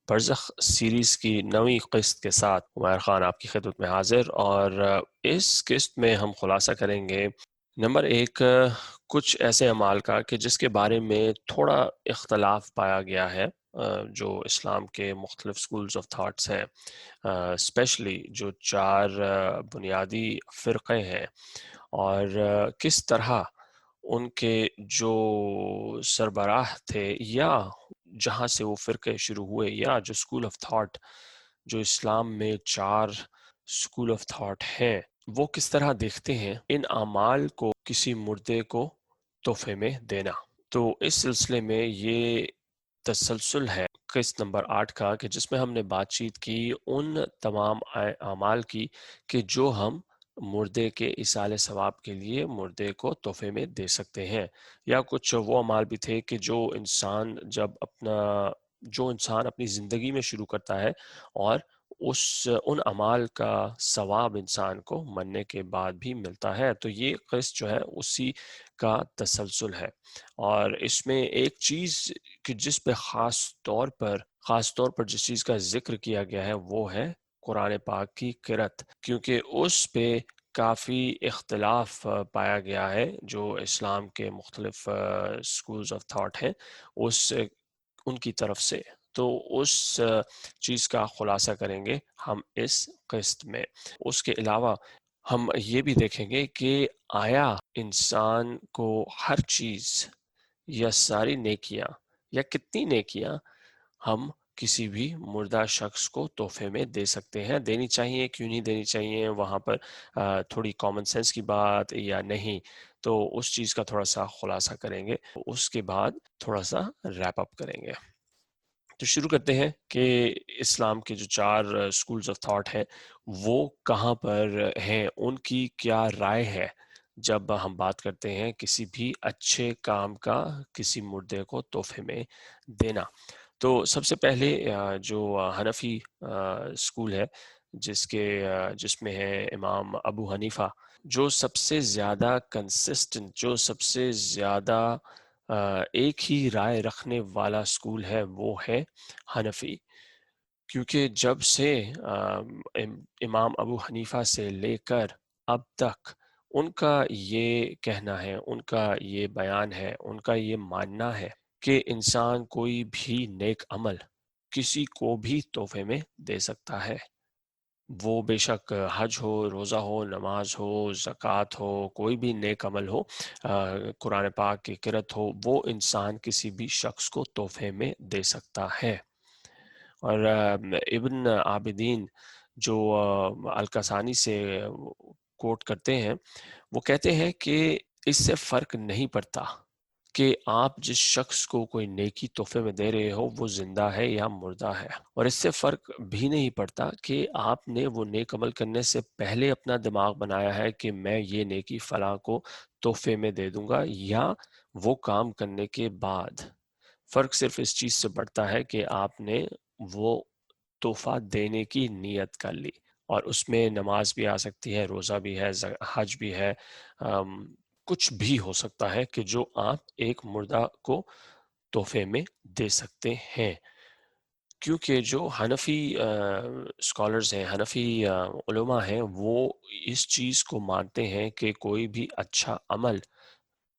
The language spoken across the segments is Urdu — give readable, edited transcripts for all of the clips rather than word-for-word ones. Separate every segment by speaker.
Speaker 1: برزخ سیریز کی نویں قسط کے ساتھ عمیر خان آپ کی خدمت میں حاضر، اور اس قسط میں ہم خلاصہ کریں گے نمبر ایک، کچھ ایسے اعمال کا کہ جس کے بارے میں تھوڑا اختلاف پایا گیا ہے، جو اسلام کے مختلف سکولز آف تھاٹس ہیں، اسپیشلی جو چار بنیادی فرقے ہیں، اور کس طرح ان کے جو سربراہ تھے، یا جہاں سے وہ فرقے شروع ہوئے، یا جو اسکول آف تھاٹ جو اسلام میں چار اسکول آف تھاٹ ہیں، وہ کس طرح دیکھتے ہیں ان اعمال کو کسی مردے کو تحفے میں دینا۔ تو اس سلسلے میں یہ تسلسل ہے قسط نمبر 8 کا، کہ جس میں ہم نے بات چیت کی ان تمام اعمال کی کہ جو ہم مردے کے ایصال ثواب کے لیے مردے کو تحفے میں دے سکتے ہیں، یا کچھ وہ اعمال بھی تھے کہ جو انسان اپنی زندگی میں شروع کرتا ہے، اور ان اعمال کا ثواب انسان کو مرنے کے بعد بھی ملتا ہے۔ تو یہ قسط جو ہے اسی کا تسلسل ہے، اور اس میں ایک چیز کہ جس پہ خاص طور پر جس چیز کا ذکر کیا گیا ہے وہ ہے قرآن پاک کی قرأت، کیونکہ اس پہ کافی اختلاف پایا گیا ہے جو اسلام کے مختلف سکولز آف تھاٹ ہیں ان کی طرف سے۔ تو اس چیز کا خلاصہ کریں گے ہم اس قسط میں۔ اس کے علاوہ ہم یہ بھی دیکھیں گے کہ آیا انسان کو ہر چیز یا ساری نیکیاں یا کتنی نیکیاں ہم کسی بھی مردہ شخص کو تحفے میں دے سکتے ہیں، دینی چاہیے، کیوں نہیں دینی چاہیے، وہاں پر تھوڑی کامن سینس کی بات یا نہیں، تو اس چیز کا تھوڑا سا خلاصہ کریں گے، اس کے بعد تھوڑا سا ریپ اپ کریں گے۔ تو شروع کرتے ہیں کہ اسلام کے جو چار سکولز آف تھاٹ ہیں وہ کہاں پر ہیں، ان کی کیا رائے ہے جب ہم بات کرتے ہیں کسی بھی اچھے کام کا کسی مردے کو تحفے میں دینا۔ تو سب سے پہلے جو حنفی سکول ہے، جس میں ہے امام ابو حنیفہ، جو سب سے زیادہ کنسسٹنٹ، جو سب سے زیادہ ایک ہی رائے رکھنے والا سکول ہے وہ ہے حنفی، کیونکہ جب سے امام ابو حنیفہ سے لے کر اب تک ان کا یہ کہنا ہے، ان کا یہ بیان ہے، ان کا یہ ماننا ہے کہ انسان کوئی بھی نیک عمل کسی کو بھی تحفے میں دے سکتا ہے، وہ بے شک حج ہو، روزہ ہو، نماز ہو، زکوٰۃ ہو، کوئی بھی نیک عمل ہو، قرآن پاک کی قرأت ہو، وہ انسان کسی بھی شخص کو تحفے میں دے سکتا ہے۔ اور ابن عابدین جو الکسانی سے کوٹ کرتے ہیں، وہ کہتے ہیں کہ اس سے فرق نہیں پڑتا کہ آپ جس شخص کو کوئی نیکی تحفے میں دے رہے ہو وہ زندہ ہے یا مردہ ہے، اور اس سے فرق بھی نہیں پڑتا کہ آپ نے وہ نیک عمل کرنے سے پہلے اپنا دماغ بنایا ہے کہ میں یہ نیکی فلاں کو تحفے میں دے دوں گا، یا وہ کام کرنے کے بعد۔ فرق صرف اس چیز سے پڑتا ہے کہ آپ نے وہ تحفہ دینے کی نیت کر لی، اور اس میں نماز بھی آ سکتی ہے، روزہ بھی ہے، حج بھی ہے، کچھ بھی ہو سکتا ہے کہ جو آپ ایک مردہ کو تحفے میں دے سکتے ہیں۔ کیونکہ جو حنفی اسکالرز ہیں، حنفی علماء ہیں، وہ اس چیز کو مانتے ہیں کہ کوئی بھی اچھا عمل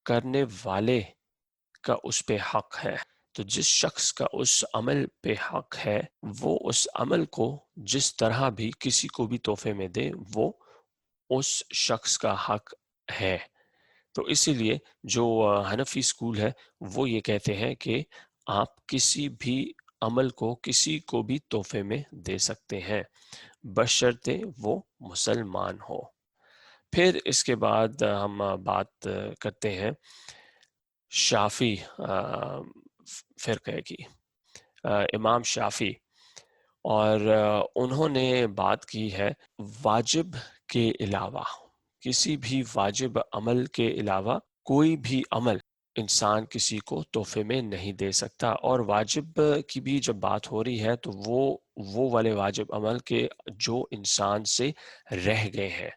Speaker 1: کرنے والے کا اس پہ حق ہے، تو جس شخص کا اس عمل پہ حق ہے وہ اس عمل کو جس طرح بھی کسی کو بھی تحفے میں دے، وہ اس شخص کا حق ہے۔ تو اسی لیے جو حنفی سکول ہے وہ یہ کہتے ہیں کہ آپ کسی بھی عمل کو کسی کو بھی تحفے میں دے سکتے ہیں، بشرطے وہ مسلمان ہو۔ پھر اس کے بعد ہم بات کرتے ہیں شافی فرقے کی، امام شافی، اور انہوں نے بات کی ہے واجب کے علاوہ، کسی بھی واجب عمل کے علاوہ کوئی بھی عمل انسان کسی کو تحفے میں نہیں دے سکتا۔ اور واجب کی بھی جب بات ہو رہی ہے تو وہ والے واجب عمل کے جو انسان سے رہ گئے ہیں،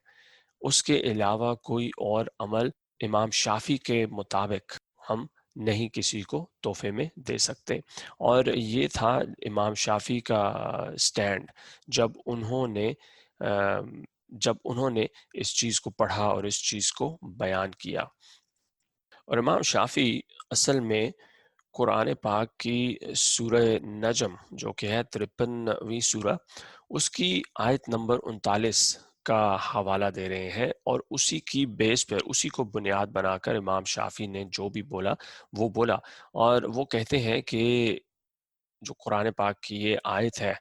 Speaker 1: اس کے علاوہ کوئی اور عمل امام شافی کے مطابق ہم نہیں کسی کو تحفے میں دے سکتے۔ اور یہ تھا امام شافعی کا سٹینڈ جب انہوں نے اس چیز کو پڑھا اور اس چیز کو بیان کیا۔ اور امام شافعی اصل میں قرآن پاک کی سورہ نجم جو کہ ہے 53ویں سورہ، اس کی آیت نمبر 39 کا حوالہ دے رہے ہیں، اور اسی کی بیس پر، اسی کو بنیاد بنا کر امام شافعی نے جو بھی بولا وہ بولا۔ اور وہ کہتے ہیں کہ جو قرآن پاک کی یہ آیت ہے،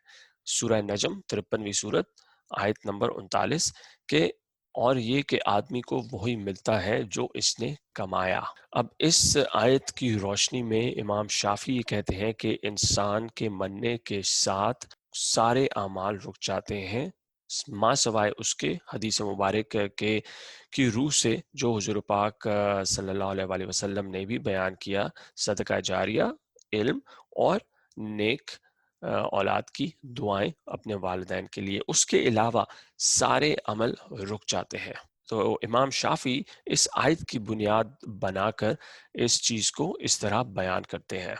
Speaker 1: سورہ نجم 53ویں سورت، آیت نمبر 39، کہ اور یہ کہ آدمی کو وہی ملتا ہے جو اس نے کمایا۔ اب اس آیت کی روشنی میں امام شافعی یہ کہتے ہیں کہ انسان کے مرنے کے ساتھ سارے اعمال رک جاتے ہیں، ماں سوائے اس کے حدیث مبارک کے کی روح سے جو حضور پاک صلی اللہ علیہ وآلہ وسلم نے بھی بیان کیا، صدقہ جاریہ، علم اور نیک اولاد کی دعائیں اپنے والدین کے لیے، اس کے علاوہ سارے عمل رک جاتے ہیں۔ تو امام شافعی اس آیت کی بنیاد بنا کر اس چیز کو اس طرح بیان کرتے ہیں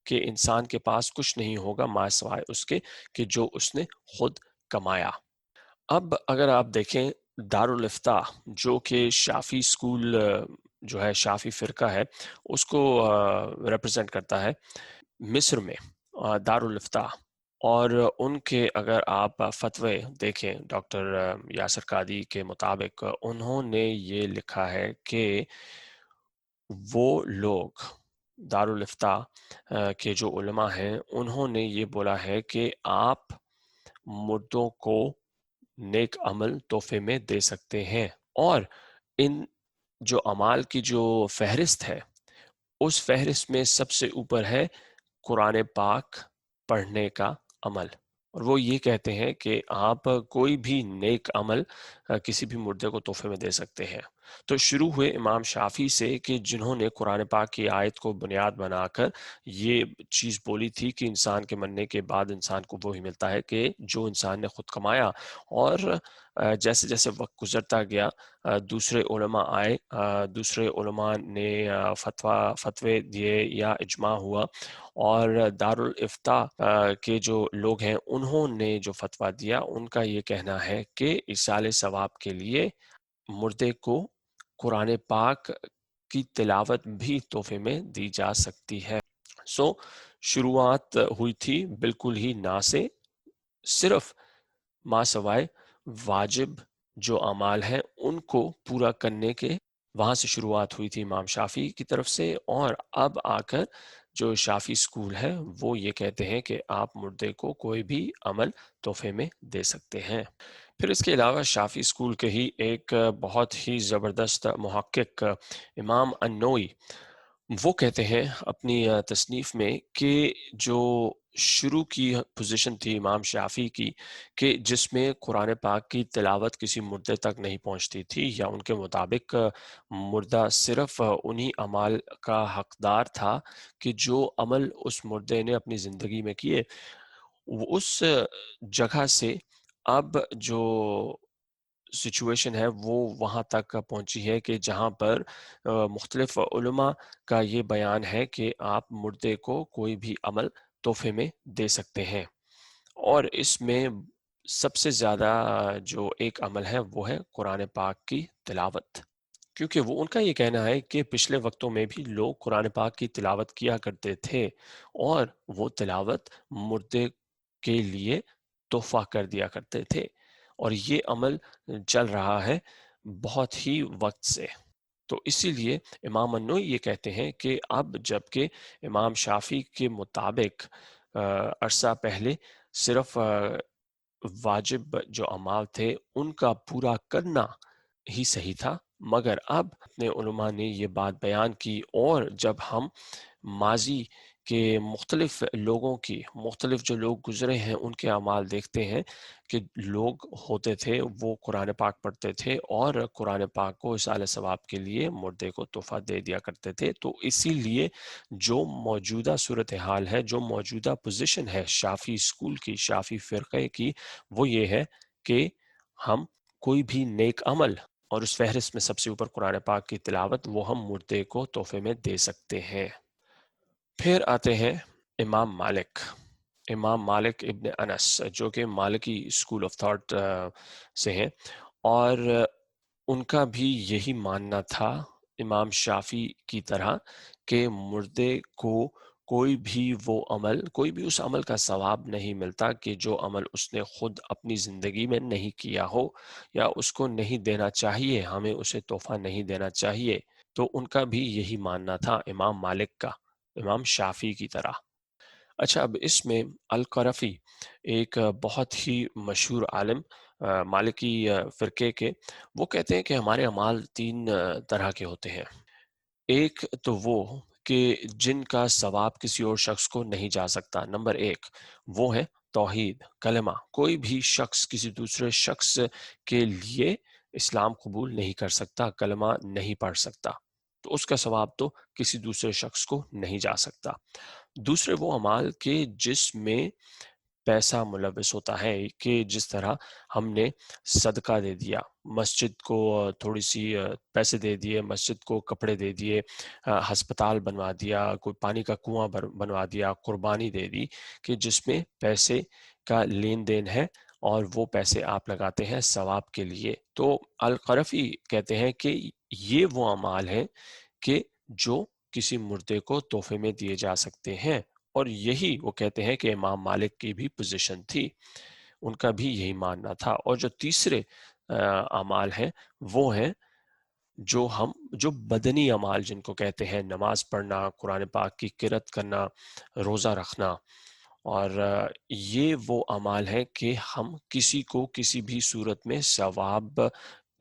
Speaker 1: کہ انسان کے پاس کچھ نہیں ہوگا ماں سوائے اس کے کہ جو اس نے خود کمایا۔ اب اگر آپ دیکھیں دارالافتاء جو کہ شافعی سکول جو ہے، شافعی فرقہ ہے، اس کو ریپرزینٹ کرتا ہے مصر میں، دارالافتاء، اور ان کے اگر آپ فتوے دیکھیں ڈاکٹر یاسر قادی کے مطابق، انہوں نے یہ لکھا ہے کہ وہ لوگ دارالافتاء کے جو علماء ہیں، انہوں نے یہ بولا ہے کہ آپ مردوں کو نیک عمل تحفے میں دے سکتے ہیں، اور ان جو اعمال کی جو فہرست ہے، اس فہرست میں سب سے اوپر ہے قرآن پاک پڑھنے کا عمل۔ اور وہ یہ کہتے ہیں کہ آپ کوئی بھی نیک عمل کسی بھی مردے کو تحفے میں دے سکتے ہیں۔ تو شروع ہوئے امام شافعی سے کہ جنہوں نے قرآن پاک کی آیت کو بنیاد بنا کر یہ چیز بولی تھی کہ انسان کے مرنے کے بعد انسان کو وہی ملتا ہے کہ جو انسان نے خود کمایا۔ اور جیسے جیسے وقت گزرتا گیا، دوسرے علماء آئے، دوسرے علماء نے فتوے دیے یا اجماع ہوا، اور دارالافتاء کے جو لوگ ہیں انہوں نے جو فتویٰ دیا، ان کا یہ کہنا ہے کہ ایصال ثواب کے لیے مردے کو قرآن پاک کی تلاوت بھی تحفے میں دی جا سکتی ہے۔ شروعات ہوئی تھی بالکل ہی نہ سے، صرف ما سوائے واجب جو اعمال ہیں ان کو پورا کرنے کے، وہاں سے شروعات ہوئی تھی امام شافعی کی طرف سے۔ اور اب آ کر جو شافعی سکول ہے وہ یہ کہتے ہیں کہ آپ مردے کو کوئی بھی عمل تحفے میں دے سکتے ہیں۔ پھر اس کے علاوہ شافعی سکول کے ہی ایک بہت ہی زبردست محقق امام النووی، وہ کہتے ہیں اپنی تصنیف میں کہ جو شروع کی پوزیشن تھی امام شافعی کی، کہ جس میں قرآن پاک کی تلاوت کسی مردے تک نہیں پہنچتی تھی، یا ان کے مطابق مردہ صرف انہی اعمال کا حقدار تھا کہ جو عمل اس مردے نے اپنی زندگی میں کیے، اس جگہ سے اب جو سچویشن ہے وہ وہاں تک پہنچی ہے کہ جہاں پر مختلف علماء کا یہ بیان ہے کہ آپ مردے کو کوئی بھی عمل تحفے میں دے سکتے ہیں، اور اس میں سب سے زیادہ جو ایک عمل ہے وہ ہے قرآن پاک کی تلاوت، کیونکہ وہ ان کا یہ کہنا ہے کہ پچھلے وقتوں میں بھی لوگ قرآن پاک کی تلاوت کیا کرتے تھے، اور وہ تلاوت مردے کے لیے تحفہ کر دیا کرتے تھے، اور یہ عمل چل رہا ہے بہت ہی وقت سے۔ تو اسی لیے امام النووی یہ کہتے ہیں کہ اب جبکہ امام شافعی کے مطابق عرصہ پہلے صرف واجب جو اعمال تھے ان کا پورا کرنا ہی صحیح تھا، مگر اب اپنے علماء نے یہ بات بیان کی، اور جب ہم ماضی کے مختلف لوگوں کی، مختلف جو لوگ گزرے ہیں ان کے اعمال دیکھتے ہیں کہ لوگ ہوتے تھے وہ قرآن پاک پڑھتے تھے اور قرآن پاک کو اصالہ ثواب کے لیے مردے کو تحفہ دے دیا کرتے تھے۔ تو اسی لیے جو موجودہ صورتحال ہے، جو موجودہ پوزیشن ہے شافعی اسکول کی، شافعی فرقے کی، وہ یہ ہے کہ ہم کوئی بھی نیک عمل اور اس فہرست میں سب سے اوپر قرآن پاک کی تلاوت وہ ہم مردے کو تحفے میں دے سکتے ہیں۔ پھر آتے ہیں امام مالک۔ امام مالک ابن انس جو کہ مالکی اسکول آف تھاٹ سے ہیں، اور ان کا بھی یہی ماننا تھا امام شافی کی طرح کہ مردے کو کوئی بھی اس عمل کا ثواب نہیں ملتا کہ جو عمل اس نے خود اپنی زندگی میں نہیں کیا ہو، یا اس کو نہیں دینا چاہیے، ہمیں اسے تحفہ نہیں دینا چاہیے۔ تو ان کا بھی یہی ماننا تھا امام مالک کا، امام شافی کی طرح۔ اچھا، اب اس میں القرفی ایک بہت ہی مشہور عالم مالکی فرقے کے، وہ کہتے ہیں کہ ہمارے اعمال تین طرح کے ہوتے ہیں۔ ایک تو وہ کہ جن کا ثواب کسی اور شخص کو نہیں جا سکتا۔ نمبر ایک وہ ہے توحید، کلمہ۔ کوئی بھی شخص کسی دوسرے شخص کے لیے اسلام قبول نہیں کر سکتا، کلمہ نہیں پڑھ سکتا، تو اس کا ثواب تو کسی دوسرے شخص کو نہیں جا سکتا۔ دوسرے وہ اعمال کے جس میں پیسہ ملوث ہوتا ہے، کہ جس طرح ہم نے صدقہ دے دیا، مسجد کو تھوڑی سی پیسے دے دیے، مسجد کو کپڑے دے دیے، ہسپتال بنوا دیا، کوئی پانی کا کنواں بنوا دیا، قربانی دے دی، کہ جس میں پیسے کا لین دین ہے اور وہ پیسے آپ لگاتے ہیں ثواب کے لیے۔ تو القرفی کہتے ہیں کہ یہ وہ اعمال ہیں کہ جو کسی مردے کو تحفے میں دیے جا سکتے ہیں، اور یہی وہ کہتے ہیں کہ امام مالک کی بھی پوزیشن تھی، ان کا بھی یہی ماننا تھا۔ اور جو تیسرے اعمال ہیں وہ ہیں جو بدنی اعمال جن کو کہتے ہیں، نماز پڑھنا، قرآن پاک کی قرأت کرنا، روزہ رکھنا، اور یہ وہ اعمال ہیں کہ ہم کسی کو کسی بھی صورت میں ثواب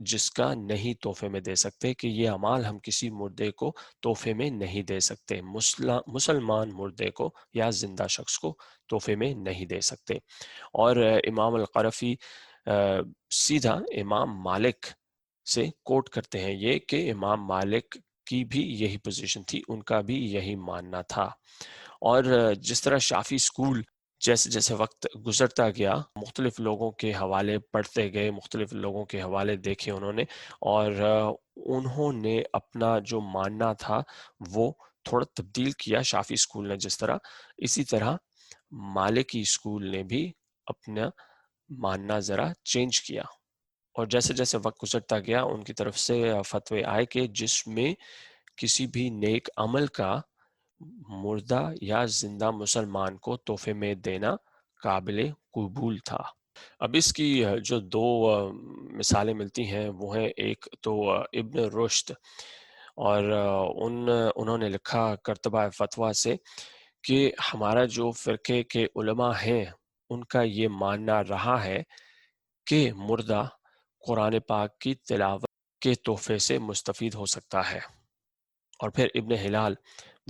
Speaker 1: جس کا نہیں تحفے میں دے سکتے، کہ یہ اعمال ہم کسی مردے کو تحفے میں نہیں دے سکتے، مسلمان مردے کو یا زندہ شخص کو تحفے میں نہیں دے سکتے۔ اور امام القرفی سیدھا امام مالک سے کوٹ کرتے ہیں یہ، کہ امام مالک کی بھی یہی پوزیشن تھی، ان کا بھی یہی ماننا تھا۔ اور جس طرح شافی اسکول جیسے جیسے وقت گزرتا گیا، مختلف لوگوں کے حوالے پڑھتے گئے، مختلف لوگوں کے حوالے دیکھے انہوں نے، اور انہوں نے اپنا جو ماننا تھا وہ تھوڑا تبدیل کیا، شافی اسکول نے جس طرح، اسی طرح مالکی اسکول نے بھی اپنا ماننا ذرا چینج کیا۔ اور جیسے جیسے وقت گزرتا گیا ان کی طرف سے فتوے آئے کہ جس میں کسی بھی نیک عمل کا مردہ یا زندہ مسلمان کو تحفے میں دینا قابل قبول تھا۔ اب اس کی جو دو مثالیں ملتی ہیں وہ ہیں، ایک تو ابن رشد، اور انہوں نے لکھا کرتبہ فتویٰ سے کہ ہمارا جو فرقے کے علماء ہیں ان کا یہ ماننا رہا ہے کہ مردہ قرآن پاک کی تلاوت کے تحفے سے مستفید ہو سکتا ہے۔ اور پھر ابن ہلال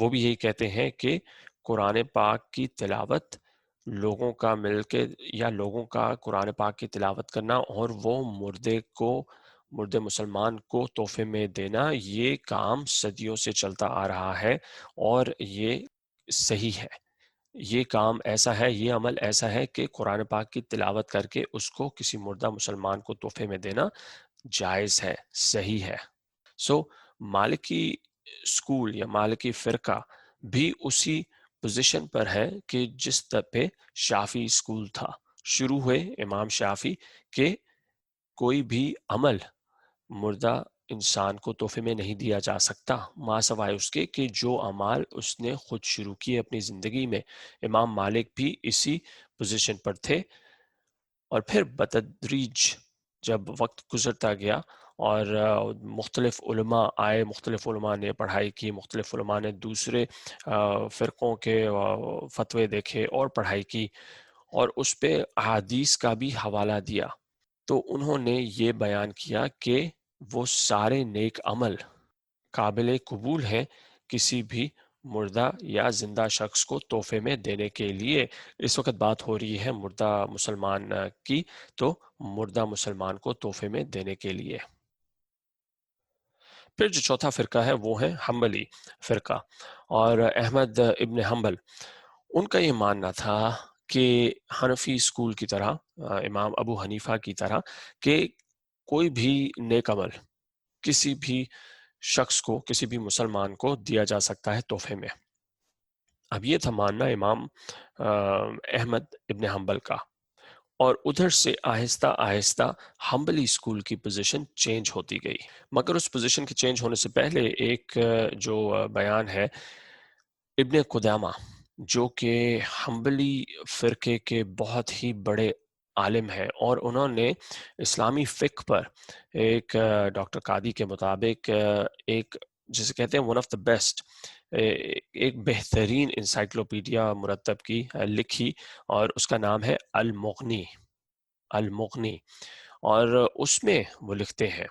Speaker 1: وہ بھی یہی کہتے ہیں کہ قرآن پاک کی تلاوت لوگوں کا مل کے، یا لوگوں کا قرآن پاک کی تلاوت کرنا اور وہ مردے مسلمان کو تحفے میں دینا، یہ کام صدیوں سے چلتا آ رہا ہے، اور یہ صحیح ہے۔ یہ کام ایسا ہے، یہ عمل ایسا ہے کہ قرآن پاک کی تلاوت کر کے اس کو کسی مردہ مسلمان کو تحفے میں دینا جائز ہے، صحیح ہے۔ مالکی اسکول یا مالکی فرقہ بھی اسی پوزیشن پر ہے کہ جس پہ شافی اسکول تھا۔ شروع ہوئے امام شافی کہ کوئی بھی عمل مردہ انسان کو تحفے میں نہیں دیا جا سکتا، ما سوائے اس کے کہ جو اعمال اس نے خود شروع کیے اپنی زندگی میں۔ امام مالک بھی اسی پوزیشن پر تھے، اور پھر بتدریج جب وقت گزرتا گیا اور مختلف علماء آئے، مختلف علماء نے پڑھائی کی، مختلف علماء نے دوسرے فرقوں کے فتوے دیکھے اور پڑھائی کی، اور اس پہ احادیث کا بھی حوالہ دیا، تو انہوں نے یہ بیان کیا کہ وہ سارے نیک عمل قابل قبول ہیں کسی بھی مردہ یا زندہ شخص کو تحفے میں دینے کے لیے۔ اس وقت بات ہو رہی ہے مردہ مسلمان کی، تو مردہ مسلمان کو تحفے میں دینے کے لیے۔ پھر جو چوتھا فرقہ ہے وہ ہے حنبلی فرقہ، اور احمد ابن حنبل، ان کا یہ ماننا تھا کہ حنفی اسکول کی طرح، امام ابو حنیفہ کی طرح، کہ کوئی بھی نیک عمل کسی بھی شخص کو، کسی بھی مسلمان کو دیا جا سکتا ہے تحفے میں۔ اب یہ تھا ماننا امام احمد ابن حنبل کا، اور ادھر سے آہستہ آہستہ حنبلی اسکول کی پوزیشن چینج ہوتی گئی۔ مگر اس پوزیشن کے چینج ہونے سے پہلے ایک جو بیان ہے ابن قدامہ، جو کہ حنبلی فرقے کے بہت ہی بڑے عالم ہیں، اور انہوں نے اسلامی فقہ پر ایک ڈاکٹر قادی کے مطابق ایک جسے کہتے ہیں ون آف دا بیسٹ، ایک بہترین انسائکلوپیڈیا مرتب کی، لکھی، اور اس کا نام ہے المغنی۔ المغنی، اور اس میں وہ لکھتے ہیں،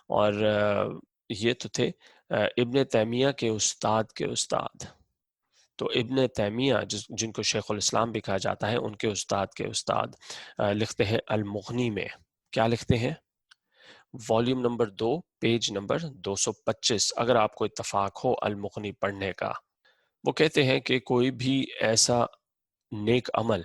Speaker 1: اور یہ تو تھے ابن تیمیہ کے استاد کے استاد۔ تو ابن تیمیہ جن کو شیخ الاسلام بھی کہا جاتا ہے، ان کے استاد کے استاد لکھتے ہیں المغنی میں، کیا لکھتے ہیں؟ والیوم نمبر 2، پیج نمبر 225، اگر آپ کو اتفاق ہو المغنی پڑھنے کا۔ وہ کہتے ہیں کہ کوئی بھی ایسا نیک عمل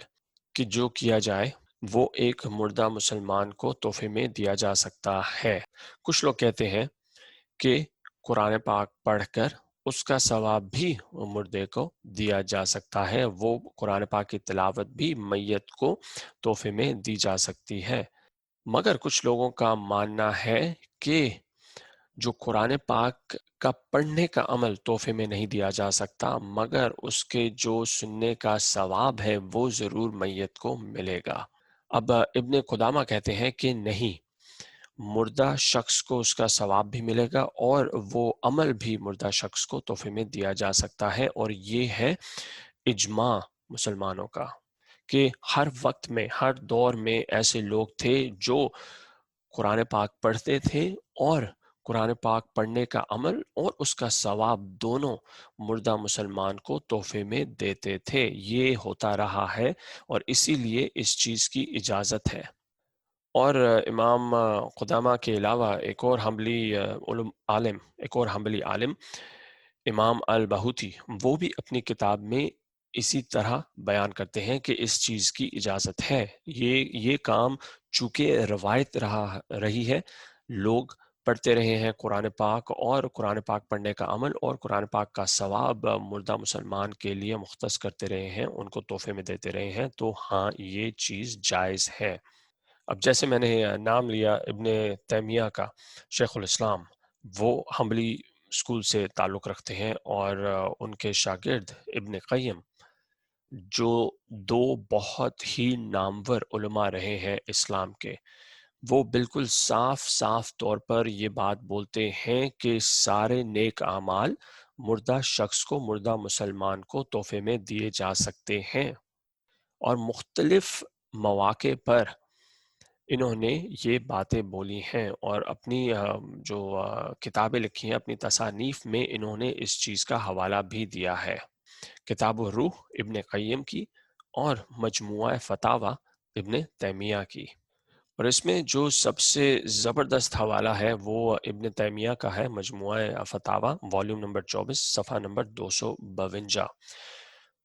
Speaker 1: کہ جو کیا جائے وہ ایک مردہ مسلمان کو تحفے میں دیا جا سکتا ہے۔ کچھ لوگ کہتے ہیں کہ قرآن پاک پڑھ کر اس کا ثواب بھی مردے کو دیا جا سکتا ہے، وہ قرآن پاک کی تلاوت بھی میت کو تحفے میں دی جا سکتی ہے۔ مگر کچھ لوگوں کا ماننا ہے کہ جو قرآن پاک کا پڑھنے کا عمل تحفے میں نہیں دیا جا سکتا، مگر اس کے جو سننے کا ثواب ہے وہ ضرور میت کو ملے گا۔ اب ابن قدامہ کہتے ہیں کہ نہیں، مردہ شخص کو اس کا ثواب بھی ملے گا، اور وہ عمل بھی مردہ شخص کو تحفے میں دیا جا سکتا ہے، اور یہ ہے اجماع مسلمانوں کا، کہ ہر وقت میں، ہر دور میں ایسے لوگ تھے جو قرآن پاک پڑھتے تھے، اور قرآن پاک پڑھنے کا عمل اور اس کا ثواب دونوں مردہ مسلمان کو تحفے میں دیتے تھے۔ یہ ہوتا رہا ہے، اور اسی لیے اس چیز کی اجازت ہے۔ اور امام قدامہ کے علاوہ ایک اور حنبلی عالم امام البہوتی، وہ بھی اپنی کتاب میں اسی طرح بیان کرتے ہیں کہ اس چیز کی اجازت ہے۔ یہ کام چونکہ روایت رہی ہے، لوگ پڑھتے رہے ہیں قرآن پاک، اور قرآن پاک پڑھنے کا عمل اور قرآن پاک کا ثواب مردہ مسلمان کے لیے مختص کرتے رہے ہیں، ان کو تحفے میں دیتے رہے ہیں، تو ہاں یہ چیز جائز ہے۔ اب جیسے میں نے نام لیا ابن تیمیہ کا، شیخ الاسلام، وہ حنبلی اسکول سے تعلق رکھتے ہیں، اور ان کے شاگرد ابن قیم، جو دو بہت ہی نامور علماء رہے ہیں اسلام کے، وہ بالکل صاف طور پر یہ بات بولتے ہیں کہ سارے نیک اعمال مردہ شخص کو، مردہ مسلمان کو تحفے میں دیے جا سکتے ہیں، اور مختلف مواقع پر انہوں نے یہ باتیں بولی ہیں، اور اپنی جو کتابیں لکھی ہیں، اپنی تصانیف میں انہوں نے اس چیز کا حوالہ بھی دیا ہے۔ کتاب الروح ابن قیم کی، اور مجموعہ فتاوی ابن تیمیہ کی، اور اس میں جو سب سے زبردست حوالہ ہے وہ ابن تیمیہ کا ہے، مجموعہ فتاوی والیوم نمبر 24، صفحہ نمبر 252۔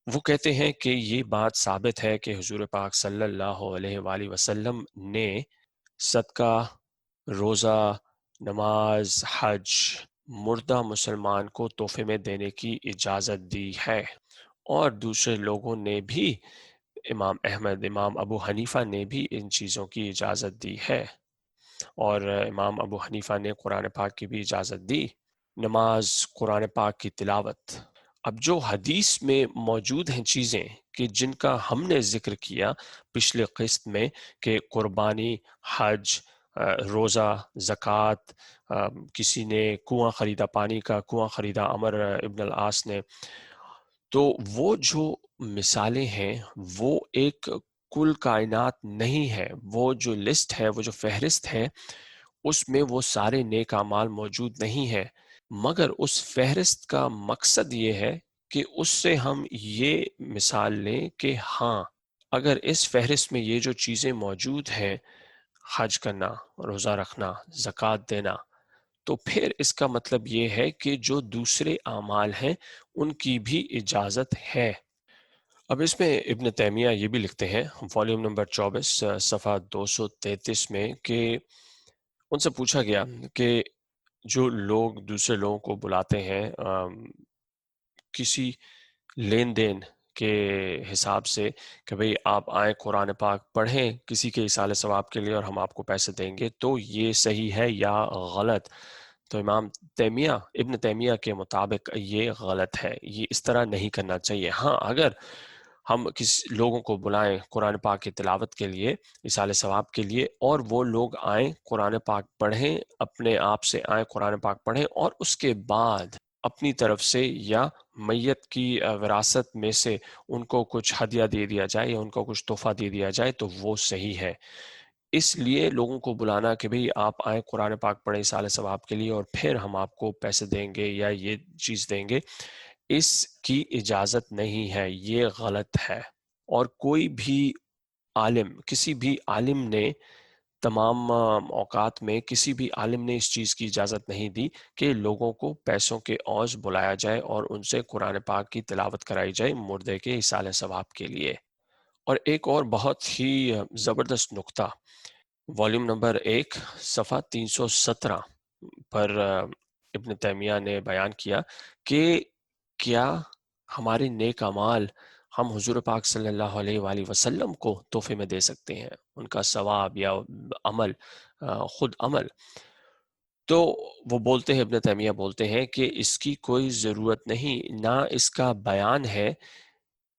Speaker 1: وہ کہتے ہیں کہ یہ بات ثابت ہے کہ حضور پاک صلی اللہ علیہ وآلہ وسلم نے صدقہ، روزہ، نماز، حج مردہ مسلمان کو تحفے میں دینے کی اجازت دی ہے، اور دوسرے لوگوں نے بھی، امام احمد، امام ابو حنیفہ نے بھی ان چیزوں کی اجازت دی ہے، اور امام ابو حنیفہ نے قرآن پاک کی بھی اجازت دی، نماز، قرآن پاک کی تلاوت۔ اب جو حدیث میں موجود ہیں چیزیں کہ جن کا ہم نے ذکر کیا پچھلے قسط میں، کہ قربانی، حج، روزہ، زکوٰۃ، کسی نے کنواں خریدا، پانی کا کنواں خریدا عمر ابن العاص نے، تو وہ جو مثالیں ہیں وہ ایک کل کائنات نہیں ہے، وہ جو لسٹ ہے، وہ جو فہرست ہے، اس میں وہ سارے نیک اعمال موجود نہیں ہیں، مگر اس فہرست کا مقصد یہ ہے کہ اس سے ہم یہ مثال لیں کہ ہاں، اگر اس فہرست میں یہ جو چیزیں موجود ہیں، حج کرنا، روزہ رکھنا، زکوٰۃ دینا، تو پھر اس کا مطلب یہ ہے کہ جو دوسرے اعمال ہیں ان کی بھی اجازت ہے۔ اب اس میں ابن تیمیہ یہ بھی لکھتے ہیں، والیوم نمبر 24، صفحہ 233 میں، کہ ان سے پوچھا گیا کہ جو لوگ دوسرے لوگوں کو بلاتے ہیں کسی لین دین کے حساب سے کہ بھئی آپ آئیں قرآن پاک پڑھیں کسی کے ایصال ثواب کے لیے اور ہم آپ کو پیسے دیں گے، تو یہ صحیح ہے یا غلط؟ تو ابن تیمیہ کے مطابق یہ غلط ہے، یہ اس طرح نہیں کرنا چاہیے۔ ہاں، اگر ہم کسی لوگوں کو بلائیں قرآن پاک کی تلاوت کے لیے، ایصال ثواب کے لیے، اور وہ لوگ آئیں قرآن پاک پڑھیں، اپنے آپ سے آئیں قرآن پاک پڑھیں، اور اس کے بعد اپنی طرف سے یا میت کی وراثت میں سے ان کو کچھ ہدیہ دے دیا جائے یا ان کو کچھ تحفہ دے دیا جائے، تو وہ صحیح ہے۔ اس لیے لوگوں کو بلانا کہ بھئی آپ آئیں قرآن پاک پڑھیں ایصال ثواب کے لیے اور پھر ہم آپ کو پیسے دیں گے یا یہ چیز دیں گے، اس کی اجازت نہیں ہے، یہ غلط ہے۔ اور کوئی بھی عالم، کسی بھی عالم نے تمام اوقات میں کسی بھی عالم نے اس چیز کی اجازت نہیں دی کہ لوگوں کو پیسوں کے عوض بلایا جائے اور ان سے قرآن پاک کی تلاوت کرائی جائے مردے کے ایصال ثواب کے لیے۔ اور ایک اور بہت ہی زبردست نقطہ والیوم نمبر 1 صفحہ 317 پر ابن تیمیہ نے بیان کیا کہ کیا ہمارے نیک اعمال ہم حضور پاک صلی اللہ علیہ وآلہ وسلم کو تحفے میں دے سکتے ہیں، ان کا ثواب یا عمل، خود عمل؟ تو وہ بولتے ہیں، ابن تیمیہ بولتے ہیں کہ اس کی کوئی ضرورت نہیں، نہ اس کا بیان ہے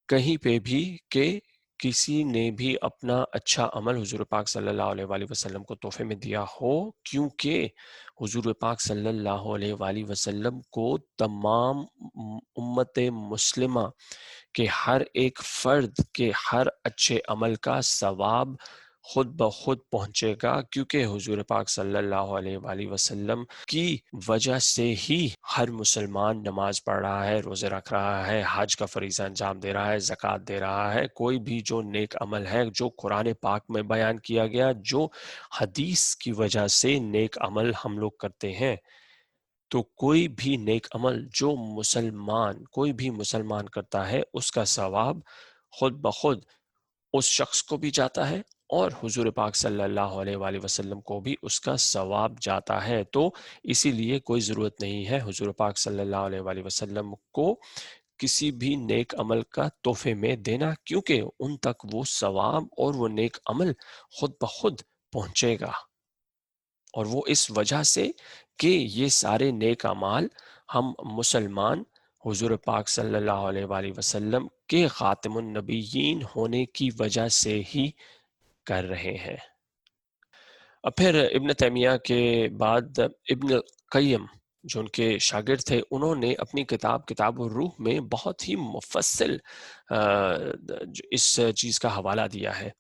Speaker 1: کہیں پہ بھی کہ کسی نے بھی اپنا اچھا عمل حضور پاک صلی اللہ علیہ وآلہ وسلم کو تحفے میں دیا ہو، کیونکہ حضور پاک صلی اللہ علیہ وآلہ وسلم کو تمام امت مسلمہ کہ ہر ایک فرد کے ہر اچھے عمل کا ثواب خود بخود پہنچے گا، کیونکہ حضور پاک صلی اللہ علیہ وآلہ وسلم کی وجہ سے ہی ہر مسلمان نماز پڑھ رہا ہے، روزے رکھ رہا ہے، حج کا فریضہ انجام دے رہا ہے، زکوٰۃ دے رہا ہے۔ کوئی بھی جو نیک عمل ہے جو قرآن پاک میں بیان کیا گیا، جو حدیث کی وجہ سے نیک عمل ہم لوگ کرتے ہیں، تو کوئی بھی نیک عمل جو کوئی بھی مسلمان کرتا ہے، اس کا ثواب خود بخود اس شخص کو بھی جاتا ہے اور حضور پاک صلی اللہ علیہ وآلہ وسلم کو بھی اس کا ثواب جاتا ہے۔ تو اسی لیے کوئی ضرورت نہیں ہے حضور پاک صلی اللہ علیہ وآلہ وسلم کو کسی بھی نیک عمل کا تحفے میں دینا، کیونکہ ان تک وہ ثواب اور وہ نیک عمل خود بخود پہنچے گا، اور وہ اس وجہ سے کہ یہ سارے نیک اعمال ہم مسلمان حضور پاک صلی اللہ علیہ وآلہ وسلم کے خاتم النبیین ہونے کی وجہ سے ہی کر رہے ہیں۔ اب پھر ابن تیمیہ کے بعد ابن القیم جو ان کے شاگرد تھے، انہوں نے اپنی کتاب الروح میں بہت ہی مفصل اس چیز کا حوالہ دیا ہے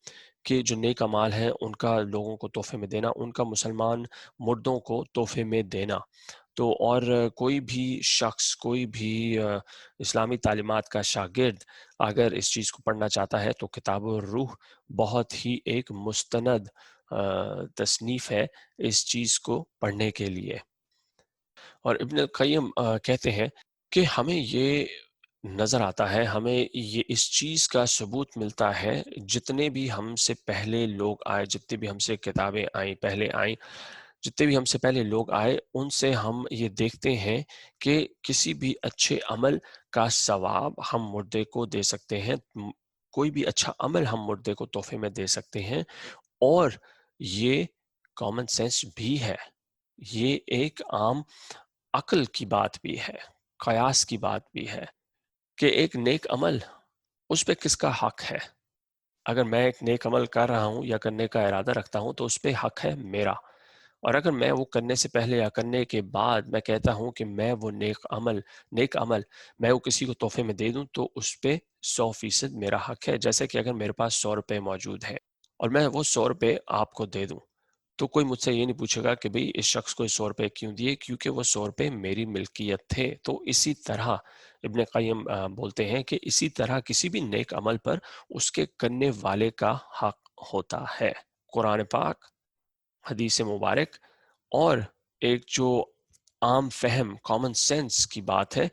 Speaker 1: کہ جو نیک اعمال ہیں ان کا لوگوں کو تحفے میں دینا، ان کا مسلمان مردوں کو تحفے میں دینا۔ تو اور کوئی بھی شخص، کوئی بھی اسلامی تعلیمات کا شاگرد اگر اس چیز کو پڑھنا چاہتا ہے تو کتاب الروح بہت ہی ایک مستند تصنیف ہے اس چیز کو پڑھنے کے لیے۔ اور ابن القیم کہتے ہیں کہ ہمیں یہ نظر آتا ہے، ہمیں یہ اس چیز کا ثبوت ملتا ہے، جتنے بھی ہم سے پہلے لوگ آئے، جتنے بھی ہم سے کتابیں آئیں پہلے آئیں، جتنے بھی ہم سے پہلے لوگ آئے، ان سے ہم یہ دیکھتے ہیں کہ کسی بھی اچھے عمل کا ثواب ہم مردے کو دے سکتے ہیں، کوئی بھی اچھا عمل ہم مردے کو تحفے میں دے سکتے ہیں، اور یہ کامن سینس بھی ہے، یہ ایک عام عقل کی بات بھی ہے، قیاس کی بات بھی ہے کہ ایک نیک عمل اس پہ کس کا حق ہے؟ اگر میں ایک نیک عمل کر رہا ہوں یا کرنے کا ارادہ رکھتا ہوں تو اس پہ حق ہے میرا، اور اگر میں وہ کرنے سے پہلے یا کرنے کے بعد میں کہتا ہوں کہ میں وہ نیک عمل میں وہ کسی کو تحفے میں دے دوں تو اس پہ 100% میرا حق ہے۔ جیسے کہ اگر میرے پاس 100 روپے موجود ہے اور میں وہ 100 روپے آپ کو دے دوں، تو کوئی مجھ سے یہ نہیں پوچھے گا کہ بھئی اس شخص کو 100 روپے کیوں دیے، کیونکہ وہ 100 روپے میری ملکیت تھے۔ تو اسی طرح ابن قیم بولتے ہیں کہ اسی طرح کسی بھی نیک عمل پر اس کے کرنے والے کا حق ہوتا ہے۔ قرآن پاک، حدیث مبارک، اور ایک جو عام فہم کامن سینس کی بات ہے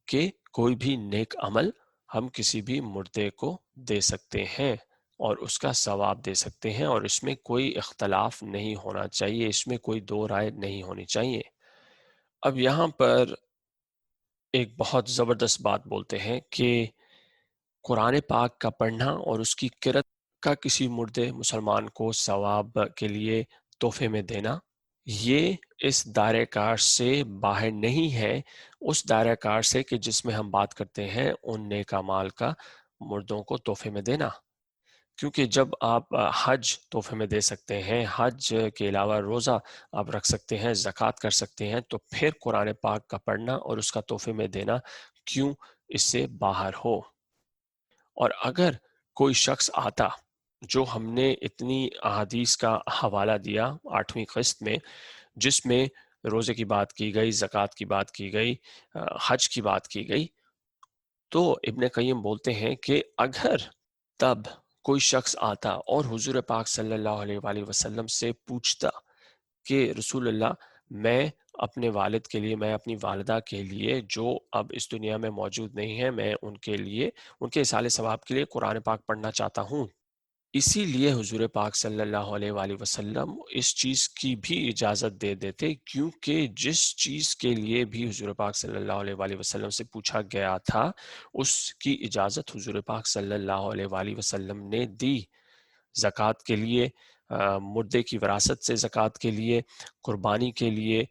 Speaker 1: کہ کوئی بھی نیک عمل ہم کسی بھی مردے کو دے سکتے ہیں اور اس کا ثواب دے سکتے ہیں، اور اس میں کوئی اختلاف نہیں ہونا چاہیے، اس میں کوئی دو رائے نہیں ہونی چاہیے۔ اب یہاں پر ایک بہت زبردست بات بولتے ہیں کہ قرآن پاک کا پڑھنا اور اس کی قرأت کا کسی مردے مسلمان کو ثواب کے لیے تحفے میں دینا، یہ اس دائرہ کار سے باہر نہیں ہے، اس دائرہ کار سے کہ جس میں ہم بات کرتے ہیں ان نیک اعمال کا مردوں کو تحفے میں دینا۔ کیونکہ جب آپ حج تحفے میں دے سکتے ہیں، حج کے علاوہ روزہ آپ رکھ سکتے ہیں، زکوٰۃ کر سکتے ہیں، تو پھر قرآن پاک کا پڑھنا اور اس کا تحفے میں دینا کیوں اس سے باہر ہو؟ اور اگر کوئی شخص آتا، جو ہم نے اتنی احادیث کا حوالہ دیا 8ویں قسط میں، جس میں روزے کی بات کی گئی، زکوٰۃ کی بات کی گئی، حج کی بات کی گئی، تو ابن قیم بولتے ہیں کہ اگر تب کوئی شخص آتا اور حضور پاک صلی اللہ علیہ وآلہ وسلم سے پوچھتا کہ رسول اللہ، میں اپنے والد کے لیے، میں اپنی والدہ کے لیے جو اب اس دنیا میں موجود نہیں ہے، میں ان کے لیے، ان کے اصال ثواب کے لیے قرآن پاک پڑھنا چاہتا ہوں، اسی لیے حضور پاک صلی اللہ علیہ وآلہ وسلم اس چیز کی بھی اجازت دے دیتے، کیونکہ جس چیز کے لیے بھی حضور پاک صلی اللہ علیہ وآلہ وسلم سے پوچھا گیا تھا، اس کی اجازت حضور پاک صلی اللہ علیہ وآلہ وسلم نے دی۔ زکوٰۃ کے لیے، مردے کی وراثت سے زکوٰۃ کے لیے، قربانی کے لیے،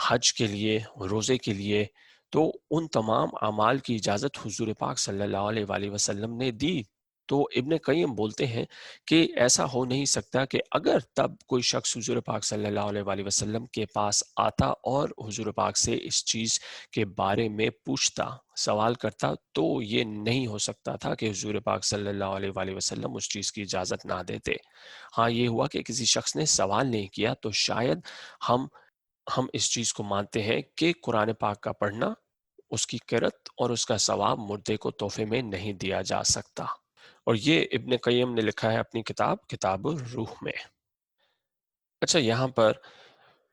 Speaker 1: حج کے لیے، روزے کے لیے، تو ان تمام اعمال کی اجازت حضور پاک صلی اللہ علیہ وآلہ وسلم نے دی۔ تو ابن قیم بولتے ہیں کہ ایسا ہو نہیں سکتا کہ اگر تب کوئی شخص حضور پاک صلی اللہ علیہ وآلہ وسلم کے پاس آتا اور حضور پاک سے اس چیز کے بارے میں پوچھتا، سوال کرتا، تو یہ نہیں ہو سکتا تھا کہ حضور پاک صلی اللہ علیہ وآلہ وسلم اس چیز کی اجازت نہ دیتے۔ ہاں، یہ ہوا کہ کسی شخص نے سوال نہیں کیا، تو شاید ہم اس چیز کو مانتے ہیں کہ قرآن پاک کا پڑھنا، اس کی قرأت اور اس کا ثواب مردے کو تحفے میں نہیں دیا جا سکتا۔ اور یہ ابن قیم نے لکھا ہے اپنی کتاب کتاب الروح میں۔ اچھا، یہاں پر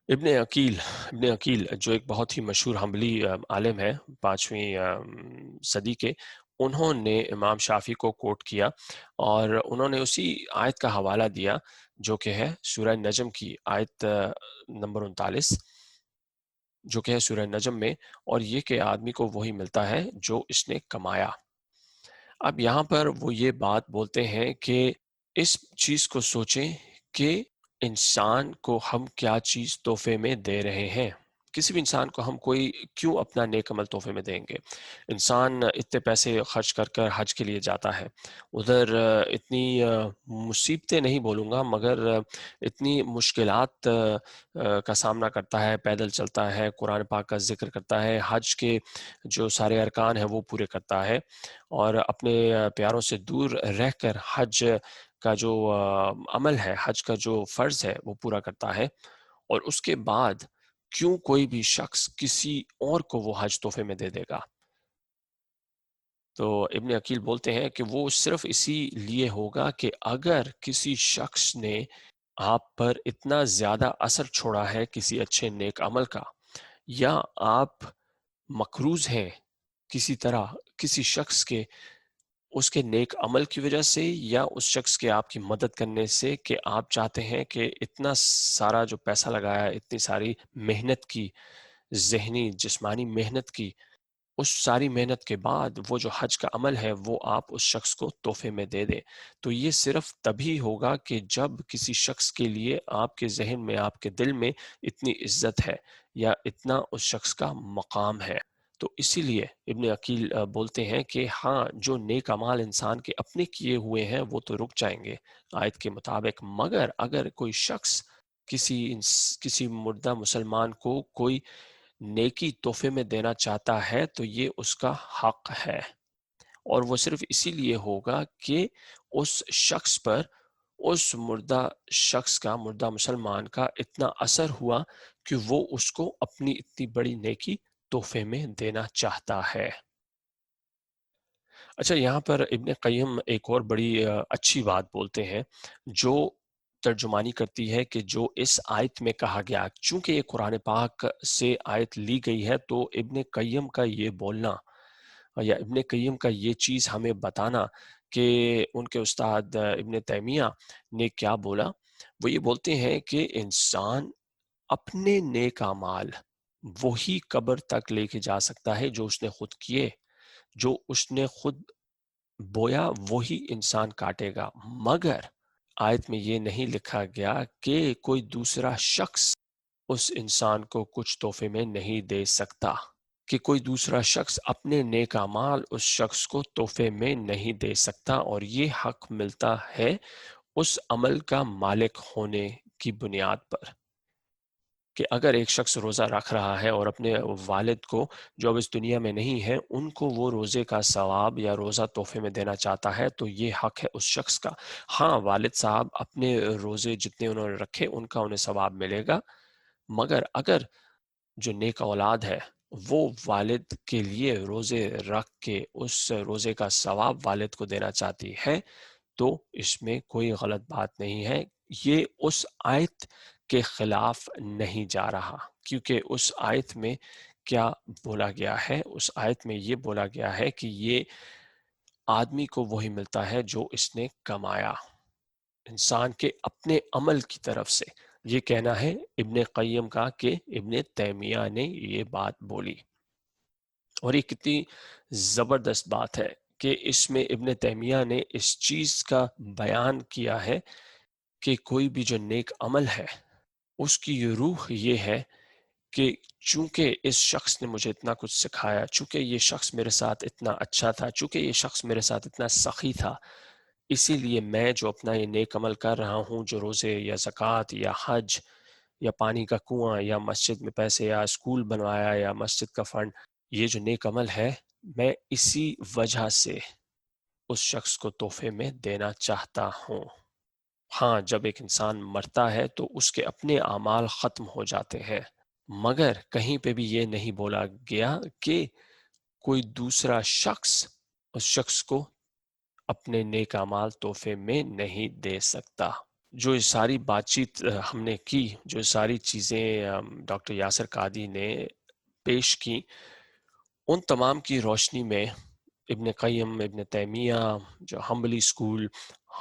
Speaker 1: ابن عقیل جو ایک بہت ہی مشہور حنبلی عالم ہے 5ویں صدی کے، انہوں نے امام شافعی کو کوٹ کیا اور انہوں نے اسی آیت کا حوالہ دیا جو کہ ہے سورہ نجم کی آیت نمبر 39، جو کہ ہے سورہ نجم میں، اور یہ کہ آدمی کو وہی ملتا ہے جو اس نے کمایا۔ اب یہاں پر وہ یہ بات بولتے ہیں کہ اس چیز کو سوچیں کہ انسان کو ہم کیا چیز تحفے میں دے رہے ہیں۔ کسی بھی انسان کو ہم کیوں اپنا نیک عمل تحفے میں دیں گے؟ انسان اتنے پیسے خرچ کر کر حج کے لیے جاتا ہے، ادھر اتنی مصیبتیں نہیں بولوں گا، مگر اتنی مشکلات کا سامنا کرتا ہے، پیدل چلتا ہے، قرآن پاک کا ذکر کرتا ہے، حج کے جو سارے ارکان ہیں وہ پورے کرتا ہے، اور اپنے پیاروں سے دور رہ کر حج کا جو عمل ہے، حج کا جو فرض ہے وہ پورا کرتا ہے، اور اس کے بعد کیوں کوئی بھی شخص کسی اور کو وہ حج تحفے میں دے دے گا؟ تو ابن عقیل بولتے ہیں کہ وہ صرف اسی لیے ہوگا کہ اگر کسی شخص نے آپ پر اتنا زیادہ اثر چھوڑا ہے کسی اچھے نیک عمل کا، یا آپ مقروض ہیں کسی طرح کسی شخص کے، اس کے نیک عمل کی وجہ سے یا اس شخص کے آپ کی مدد کرنے سے، کہ آپ چاہتے ہیں کہ اتنا سارا جو پیسہ لگایا، اتنی ساری محنت کی، ذہنی جسمانی محنت کی، اس ساری محنت کے بعد وہ جو حج کا عمل ہے وہ آپ اس شخص کو تحفے میں دے دیں، تو یہ صرف تبھی ہوگا کہ جب کسی شخص کے لیے آپ کے ذہن میں، آپ کے دل میں اتنی عزت ہے یا اتنا اس شخص کا مقام ہے۔ تو اسی لیے ابن عقیل بولتے ہیں کہ ہاں، جو نیک اعمال انسان کے اپنے کیے ہوئے ہیں وہ تو رک جائیں گے آیت کے مطابق، مگر اگر کوئی شخص کسی مردہ مسلمان کو کوئی نیکی تحفے میں دینا چاہتا ہے تو یہ اس کا حق ہے، اور وہ صرف اسی لیے ہوگا کہ اس شخص پر، اس مردہ شخص کا، مردہ مسلمان کا اتنا اثر ہوا کہ وہ اس کو اپنی اتنی بڑی نیکی تحفے میں دینا چاہتا ہے۔ اچھا، یہاں پر ابن قیم ایک اور بڑی اچھی بات بولتے ہیں، جو ترجمانی کرتی ہے کہ جو اس آیت میں کہا گیا، چونکہ یہ قرآن پاک سے آیت لی گئی ہے، تو ابن قیم کا یہ بولنا یا ابن قیم کا یہ چیز ہمیں بتانا کہ ان کے استاد ابن تیمیہ نے کیا بولا، وہ یہ بولتے ہیں کہ انسان اپنے نیک اعمال وہی قبر تک لے کے جا سکتا ہے جو اس نے خود کیے، جو اس نے خود بویا وہی انسان کاٹے گا، مگر آیت میں یہ نہیں لکھا گیا کہ کوئی دوسرا شخص اس انسان کو کچھ تحفے میں نہیں دے سکتا، کہ کوئی دوسرا شخص اپنے نیک اعمال اس شخص کو تحفے میں نہیں دے سکتا، اور یہ حق ملتا ہے اس عمل کا مالک ہونے کی بنیاد پر، کہ اگر ایک شخص روزہ رکھ رہا ہے اور اپنے والد کو جو اب اس دنیا میں نہیں ہے ان کو وہ روزے کا ثواب یا روزہ تحفے میں دینا چاہتا ہے تو یہ حق ہے اس شخص کا۔ ہاں، والد صاحب اپنے روزے جتنے انہوں نے رکھے ان کا انہیں ثواب ملے گا، مگر اگر جو نیک اولاد ہے وہ والد کے لیے روزے رکھ کے اس روزے کا ثواب والد کو دینا چاہتی ہے تو اس میں کوئی غلط بات نہیں ہے۔ یہ اس آیت کے خلاف نہیں جا رہا، کیونکہ اس آیت میں کیا بولا گیا ہے؟ اس آیت میں یہ بولا گیا ہے کہ یہ آدمی کو وہی ملتا ہے جو اس نے کمایا، انسان کے اپنے عمل کی طرف سے۔ یہ کہنا ہے ابن قیم کا کہ ابن تیمیہ نے یہ بات بولی، اور یہ کتنی زبردست بات ہے کہ اس میں ابن تیمیہ نے اس چیز کا بیان کیا ہے کہ کوئی بھی جو نیک عمل ہے اس کی روح یہ ہے کہ چونکہ اس شخص نے مجھے اتنا کچھ سکھایا، چونکہ یہ شخص میرے ساتھ اتنا اچھا تھا، چونکہ یہ شخص میرے ساتھ اتنا سخی تھا، اسی لیے میں جو اپنا یہ نیک عمل کر رہا ہوں، جو روزے یا زکوٰۃ یا حج یا پانی کا کنواں یا مسجد میں پیسے یا اسکول بنوایا یا مسجد کا فنڈ، یہ جو نیک عمل ہے میں اسی وجہ سے اس شخص کو تحفے میں دینا چاہتا ہوں۔ ہاں، جب ایک انسان مرتا ہے تو اس کے اپنے اعمال ختم ہو جاتے ہیں، مگر کہیں پہ بھی یہ نہیں بولا گیا کہ کوئی دوسرا شخص اس شخص کو اپنے نیک اعمال تحفے میں نہیں دے سکتا۔ جو یہ ساری بات چیت ہم نے کی، جو ساری چیزیں ڈاکٹر یاسر قادری نے پیش کی، ان تمام کی روشنی میں ابن قیم، ابن تیمیہ، جو حنبلی سکول،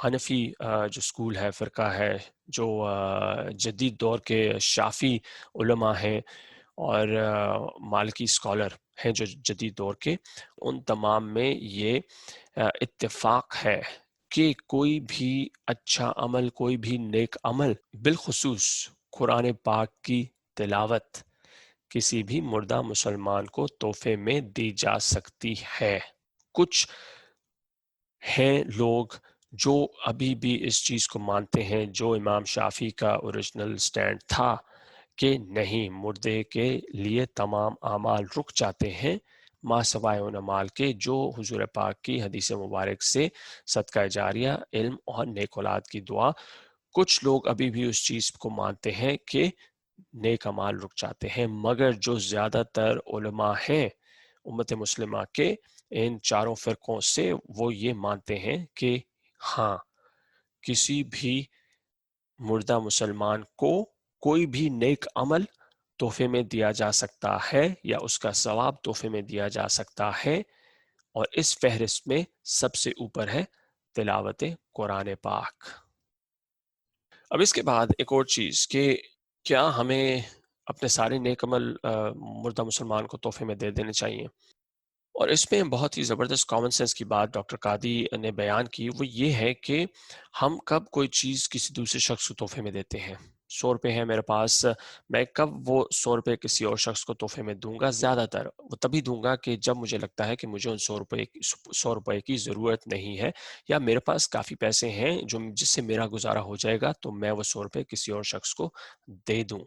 Speaker 1: حنفی جو سکول ہے، فرقہ ہے، جو جدید دور کے شافی علماء ہیں، اور مالکی اسکالر ہیں جو جدید دور کے، ان تمام میں یہ اتفاق ہے کہ کوئی بھی اچھا عمل، کوئی بھی نیک عمل، بالخصوص قرآن پاک کی تلاوت، کسی بھی مردہ مسلمان کو تحفے میں دی جا سکتی ہے۔ کچھ ہیں لوگ جو ابھی بھی اس چیز کو مانتے ہیں جو امام شافعی کا اوریجنل سٹینڈ تھا کہ نہیں، مردے کے لیے تمام اعمال رک جاتے ہیں ما سوائے ان اعمال کے جو حضور پاک کی حدیث مبارک سے صدقہ جاریہ، علم اور نیک اولاد کی دعا۔ کچھ لوگ ابھی بھی اس چیز کو مانتے ہیں کہ نیک اعمال رک جاتے ہیں، مگر جو زیادہ تر علماء ہیں امت مسلمہ کے ان چاروں فرقوں سے، وہ یہ مانتے ہیں کہ ہاں، کسی بھی مردہ مسلمان کو کوئی بھی نیک عمل تحفے میں دیا جا سکتا ہے یا اس کا ثواب تحفے میں دیا جا سکتا ہے، اور اس فہرست میں سب سے اوپر ہے تلاوت قرآن پاک۔ اب اس کے بعد ایک اور چیز کہ کیا ہمیں اپنے سارے نیک عمل مردہ مسلمان کو تحفے میں دے دینے چاہیے؟ اور اس میں بہت ہی زبردست کامن سینس کی بات ڈاکٹر قادری نے بیان کی، وہ یہ ہے کہ ہم کب کوئی چیز کسی دوسرے شخص کو تحفے میں دیتے ہیں۔ 100 روپے ہے میرے پاس، میں کب وہ 100 روپے کسی اور شخص کو تحفے میں دوں گا؟ زیادہ تر وہ تبھی دوں گا کہ جب مجھے لگتا ہے کہ مجھے ان 100 روپے کی ضرورت نہیں ہے، یا میرے پاس کافی پیسے ہیں جس سے میرا گزارا ہو جائے گا، تو میں وہ 100 روپے کسی اور شخص کو دے دوں۔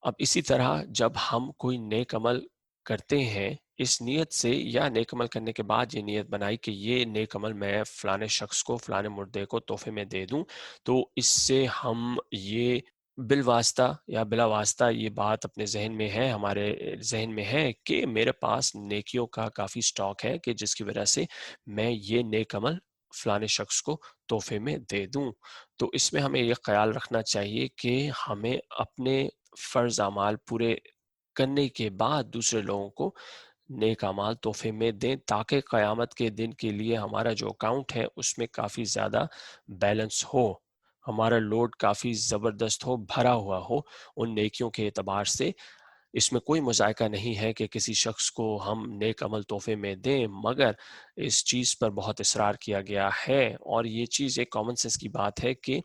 Speaker 1: اب اسی طرح جب ہم کوئی نیک عمل کرتے ہیں اس نیت سے، یا نیک عمل کرنے کے بعد یہ نیت بنائی کہ یہ نیک عمل میں فلانے شخص کو، فلانے مردے کو تحفے میں دے دوں، تو اس سے ہم یہ بالواسطہ یا بلا واسطہ یہ بات اپنے ذہن میں ہے، ہمارے ذہن میں ہے کہ میرے پاس نیکیوں کا کافی سٹاک ہے کہ جس کی وجہ سے میں یہ نیک عمل فلانے شخص کو تحفے میں دے دوں۔ تو اس میں ہمیں یہ خیال رکھنا چاہیے کہ ہمیں اپنے فرض اعمال پورے کرنے کے بعد دوسرے لوگوں کو نیک اعمال تحفے میں دیں، تاکہ قیامت کے دن کے لیے ہمارا جو اکاؤنٹ ہے اس میں کافی زیادہ بیلنس ہو، ہمارا لوڈ کافی زبردست ہو، بھرا ہوا ہو ان نیکیوں کے اعتبار سے۔ اس میں کوئی مذائقہ نہیں ہے کہ کسی شخص کو ہم نیک عمل تحفے میں دیں، مگر اس چیز پر بہت اصرار کیا گیا ہے، اور یہ چیز ایک کامن سینس کی بات ہے کہ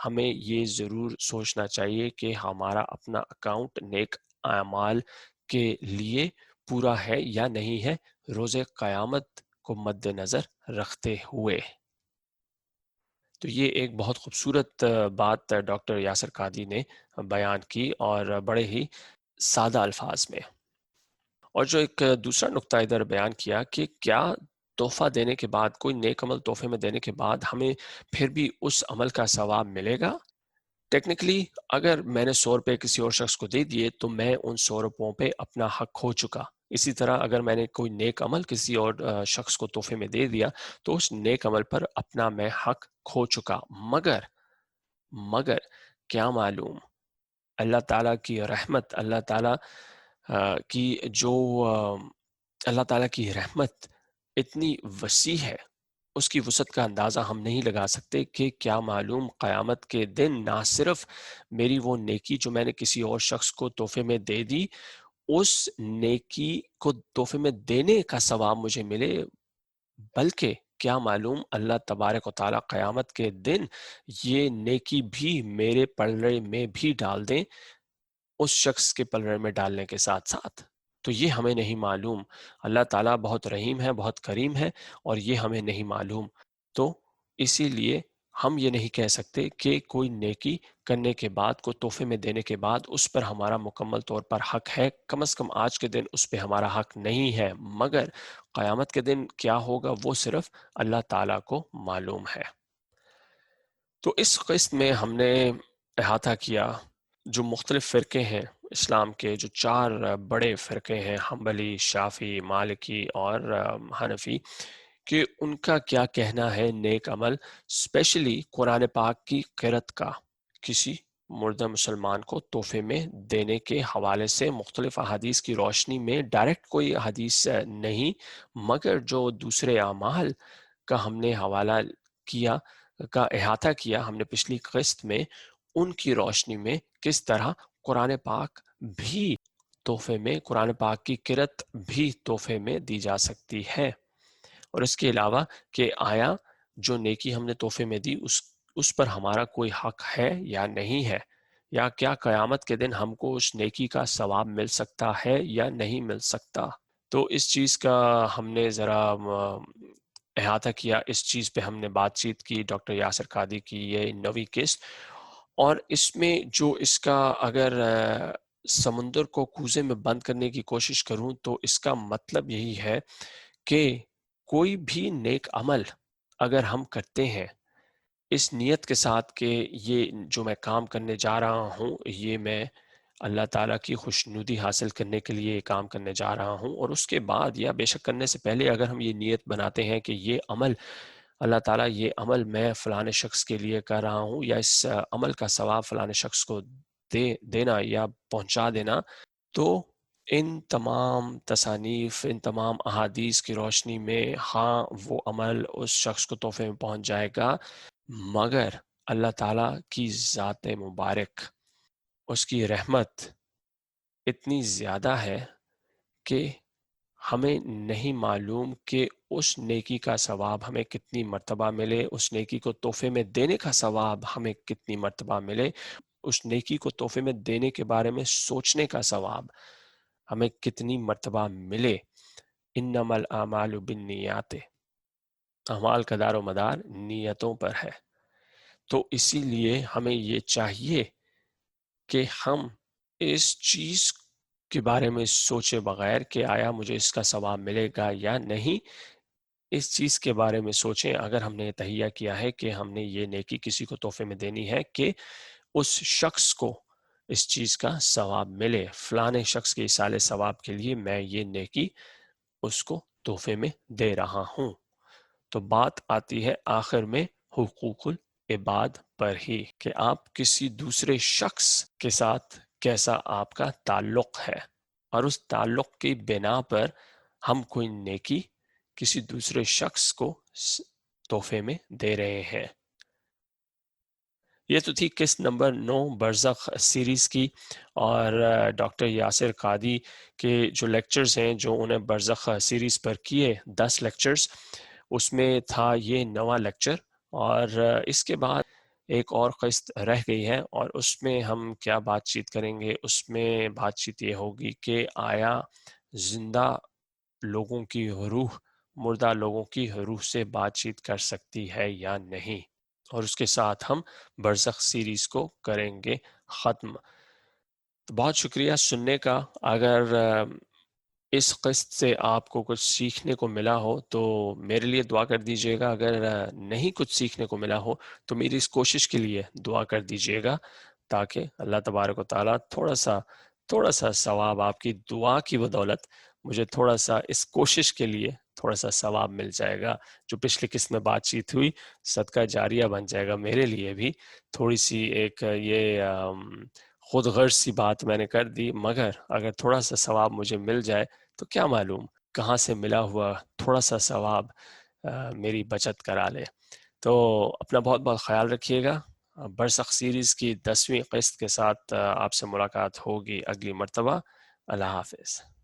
Speaker 1: ہمیں یہ ضرور سوچنا چاہیے کہ ہمارا اپنا اکاؤنٹ نیک اعمال کے لیے پورا ہے یا نہیں ہے، روز قیامت کو مد نظر رکھتے ہوئے۔ تو یہ ایک بہت خوبصورت بات ڈاکٹر یاسر قادری نے بیان کی، اور بڑے ہی سادہ الفاظ میں۔ اور جو ایک دوسرا نقطہ ادھر بیان کیا کہ کیا تحفہ دینے کے بعد، کوئی نیک عمل تحفے میں دینے کے بعد ہمیں پھر بھی اس عمل کا ثواب ملے گا؟ ٹیکنیکلی اگر میں نے 100 روپے کسی اور شخص کو دے دیے تو میں ان 100 روپوں پہ اپنا حق کھو چکا۔ اسی طرح اگر میں نے کوئی نیک عمل کسی اور شخص کو تحفے میں دے دیا تو اس نیک عمل پر اپنا میں حق کھو چکا، مگر کیا معلوم اللہ تعالیٰ کی رحمت، اللہ تعالیٰ کی رحمت اتنی وسیع ہے، اس کی وسعت کا اندازہ ہم نہیں لگا سکتے کہ کیا معلوم قیامت کے دن نہ صرف میری وہ نیکی جو میں نے کسی اور شخص کو تحفے میں دے دی، اس نیکی کو تحفے میں دینے کا ثواب مجھے ملے، بلکہ کیا معلوم اللہ تبارک و تعالیٰ قیامت کے دن یہ نیکی بھی میرے پلڑے میں بھی ڈال دیں، اس شخص کے پلڑے میں ڈالنے کے ساتھ ساتھ۔ تو یہ ہمیں نہیں معلوم۔ اللہ تعالیٰ بہت رحیم ہے، بہت کریم ہے، اور یہ ہمیں نہیں معلوم۔ تو اسی لیے ہم یہ نہیں کہہ سکتے کہ کوئی نیکی کرنے کے بعد، کوئی تحفے میں دینے کے بعد اس پر ہمارا مکمل طور پر حق ہے۔ کم از کم آج کے دن اس پہ ہمارا حق نہیں ہے، مگر قیامت کے دن کیا ہوگا وہ صرف اللہ تعالیٰ کو معلوم ہے۔ تو اس قسط میں ہم نے احاطہ کیا جو مختلف فرقے ہیں اسلام کے، جو 4 بڑے فرقے ہیں، حنبلی، شافعی، مالکی اور حنفی، کہ ان کا کیا کہنا ہے نیک عمل، اسپیشلی قرآن پاک کی قرأت کا کسی مردہ مسلمان کو تحفے میں دینے کے حوالے سے۔ مختلف احادیث کی روشنی میں ڈائریکٹ کوئی حدیث نہیں، مگر جو دوسرے اعمال کا ہم نے حوالہ کیا، کا احاطہ کیا ہم نے پچھلی قسط میں، ان کی روشنی میں کس طرح قرآن پاک بھی تحفے میں، قرآن پاک کی قرأت بھی تحفے میں دی جا سکتی ہے، اور اس کے علاوہ کہ آیا جو نیکی ہم نے تحفے میں دی اس پر ہمارا کوئی حق ہے یا نہیں ہے، یا کیا قیامت کے دن ہم کو اس نیکی کا ثواب مل سکتا ہے یا نہیں مل سکتا۔ تو اس چیز کا ہم نے ذرا احاطہ کیا، اس چیز پہ ہم نے بات چیت کی ڈاکٹر یاسر قادری کی یہ 9ویں قسط، اور اس میں جو اس کا اگر سمندر کو کوزے میں بند کرنے کی کوشش کروں تو اس کا مطلب یہی ہے کہ کوئی بھی نیک عمل اگر ہم کرتے ہیں اس نیت کے ساتھ کہ یہ جو میں کام کرنے جا رہا ہوں یہ میں اللہ تعالیٰ کی خوشنودی حاصل کرنے کے لیے یہ کام کرنے جا رہا ہوں، اور اس کے بعد یا بے شک کرنے سے پہلے اگر ہم یہ نیت بناتے ہیں کہ یہ عمل اللہ تعالیٰ، یہ عمل میں فلاں شخص کے لیے کر رہا ہوں، یا اس عمل کا ثواب فلاں شخص کو دینا یا پہنچا دینا، تو ان تمام تصانیف، ان تمام احادیث کی روشنی میں ہاں وہ عمل اس شخص کو تحفے میں پہنچ جائے گا، مگر اللہ تعالیٰ کی ذات مبارک، اس کی رحمت اتنی زیادہ ہے کہ ہمیں نہیں معلوم کہ اس نیکی کا ثواب ہمیں کتنی مرتبہ ملے، اس نیکی کو تحفے میں دینے کا ثواب ہمیں کتنی مرتبہ ملے، اس نیکی کو تحفے میں دینے کے بارے میں سوچنے کا ثواب ہمیں کتنی مرتبہ ملے۔ انما الاعمال بالنیات، اعمال کا دار و مدار نیتوں پر ہے۔ تو اسی لیے ہمیں یہ چاہیے کہ ہم اس چیز کے بارے میں سوچے بغیر کہ آیا مجھے اس کا ثواب ملے گا یا نہیں، اس چیز کے بارے میں سوچیں اگر ہم نے تہیہ کیا ہے کہ ہم نے یہ نیکی کسی کو تحفے میں دینی ہے کہ اس شخص کو اس چیز کا ثواب ملے، فلانے شخص کے ایصال ثواب کے لیے میں یہ نیکی اس کو تحفے میں دے رہا ہوں۔ تو بات آتی ہے آخر میں حقوق العباد پر ہی، کہ آپ کسی دوسرے شخص کے ساتھ کیسا آپ کا تعلق ہے، اور اس تعلق کی بنا پر ہم کوئی نیکی کسی دوسرے شخص کو تحفے میں دے رہے ہیں۔ یہ تو تھی قسط نمبر 9 برزخ سیریز کی، اور ڈاکٹر یاسر قادی کے جو لیکچرز ہیں جو انہیں برزخ سیریز پر کیے 10 لیکچرز، اس میں تھا یہ 9واں لیکچر، اور اس کے بعد ایک اور قسط رہ گئی ہے، اور اس میں ہم کیا بات چیت کریں گے؟ اس میں بات چیت یہ ہوگی کہ آیا زندہ لوگوں کی روح مردہ لوگوں کی روح سے بات چیت کر سکتی ہے یا نہیں، اور اس کے ساتھ ہم برزخ سیریز کو کریں گے ختم۔ تو بہت شکریہ سننے کا۔ اگر اس قسط سے آپ کو کچھ سیکھنے کو ملا ہو تو میرے لیے دعا کر دیجئے گا، اگر نہیں کچھ سیکھنے کو ملا ہو تو میری اس کوشش کے لیے دعا کر دیجئے گا، تاکہ اللہ تبارک و تعالیٰ تھوڑا سا ثواب آپ کی دعا کی بدولت مجھے تھوڑا سا اس کوشش کے لیے تھوڑا سا ثواب مل جائے گا۔ جو پچھلی قسط میں بات چیت ہوئی صدقہ جاریہ بن جائے گا میرے لیے بھی۔ تھوڑی سی ایک یہ خود غرض سی بات میں نے کر دی، مگر اگر تھوڑا سا ثواب مجھے مل جائے تو کیا معلوم کہاں سے ملا ہوا تھوڑا سا ثواب میری بچت کرا لے۔ تو اپنا بہت بہت خیال رکھیے گا۔ برزخ سیریز کی 10ویں قسط کے ساتھ آپ سے ملاقات ہوگی اگلی مرتبہ۔ اللہ حافظ۔